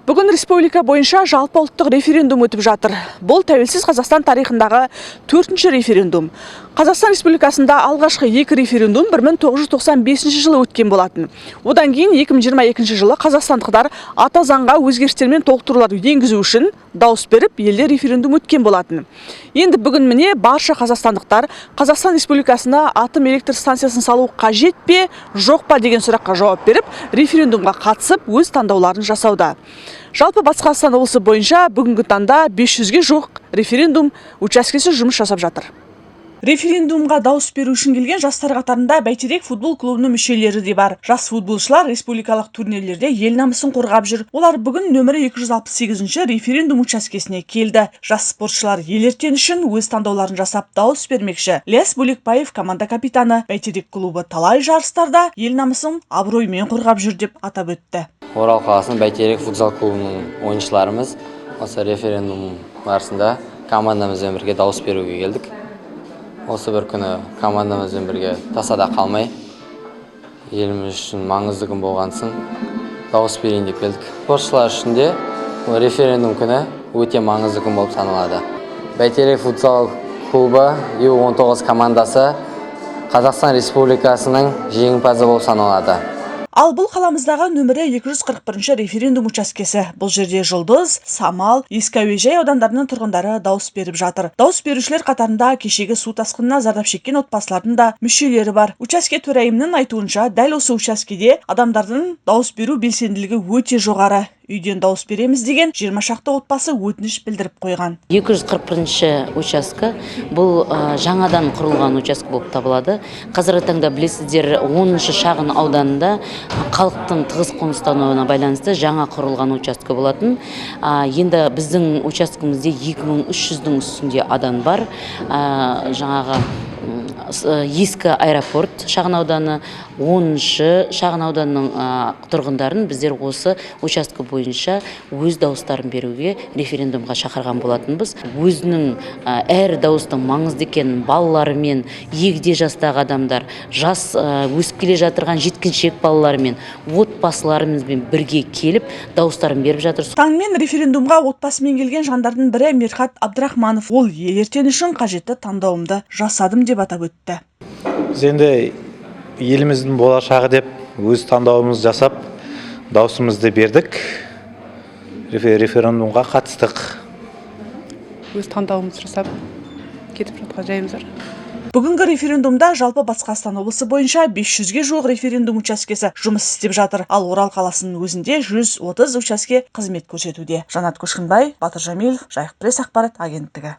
Бүгін республика бойынша жалпы ұлттық референдум өтіп жатыр. Бұл тәуелсіз Қазақстан тарихындағы 4-ші референдум. Қазақстан Республикасында алғашқы 2 референдум 1995 жылы өткен болатын. Одан кейін 2022 жылы қазақстандықтар ата заңға өзгерістер мен толықтырулар енгізу үшін дауыс беріп, елде референдум өткен болатын. Енді бүгін міне барша қазақстандықтар Қазақстан Республикасына атом электр станциясын салу қажет пе, жоқ па деген сұраққа жауап беріп, референдумға қатысып, өз таңдауларын жасауда. Жалпы Батыс Қазақстан облысы бойынша бүгінгі таңда 500-ге жуық референдум учаскесі жұмыс жасап жатыр. Референдумға дауыс беру үшін келген жастар қатарында Бәйтерек футбол клубының мүшелері де бар. Жас футболшылар республикалық турнирлерде ел намысын қорғап жүр. Олар бүгін нөмірі 268-ші референдум учаскесіне келді. Жас спортшылар ел ертеңі үшін өз таңдауларын жасап дауыс бермекші. Ілияс Бөлекбаев команда капитаны. Бәйтерек клубы талай жарыстарда ел намысын абыроймен қорғап жүр деп атап өтті. Орал қаласының Бәйтерек футзал клубының ойыншыларымыз осы референдум барысында командамызбен бірге дауыс беруге келдік. Осы бір күні командамызбен бірге тасада қалмай, еліміз үшін маңызды күн болғансын дауыс берейін деп келдік. Спортшылар үшін де референдум күні өте маңызды күн болып саналады. Бәйтерек футзал клубы U19 командасы Қазақстан Республикасының жеңімпазы болып саналады. Ал бұл қаламыздағы нөмірі 241-ші референдум учаскесі. Бұл жерде Жұлдыз, Самал, Ескі Әуежай аудандарының тұрғындары дауыс беріп жатыр. Дауыс берушілер қатарында кешегі су тасқынына зардап шеккен отбасылардың да мүшелері бар. Учаске төрайымының айтуынша, дәл осы учаскеде адамдардың дауыс беру белсенділігі өте жоғары. Үйден дауыс береміз деген 20 шақты отбасы өтініш білдіріп қойған. 241-ші учаске бұл жаңадан құрылған учаске болып табылады. Қазіргі таңда білесіздер 10-шы шағын ауданында халықтың тығыз қоныстануына байланысты жаңа құрылған учаске болатын. Енді біздің учаскемізде 2300-дің үстінде адам бар. Жаңағы Ескі аэропорт шағын ауданы, 10-шы шағын ауданның тұрғындарын біздер осы участке бойынша өз дауыстарын беруге референдумға шақырған болатынбыз. Өзінің әр дауыстың маңызды екенін балаларымен, егде жастағы адамдар, жас өсіп келе жатырған жеткіншек балаларымен, отбасыларымызбен бірге келіп дауыстарын беріп жатыр. Таңмен референдумға отбасымен келген жандардың бірі Мерхат Абдрахманов. Ол ел ертеңі үшін қажетті таңдауымды жасадым деп атап өтті. Біз енді еліміздің болашағы деп өз таңдауымызды жасап, даусымызды бердік. Референдумға қатыстық. Өз таңдауымызды жасап кетіп жатқан жайымыз бар. Бүгінгі референдумда жалпы Батыс Қазақстан облысы бойынша 500-ге жуық референдум учаскесі жұмыс істеп жатыр. Ал Орал қаласының өзінде 130 учаске қызмет көрсетуде. Жанат Көшкінбай, Батыр Жамилов, Жайық пресс ақпарат агенттігі.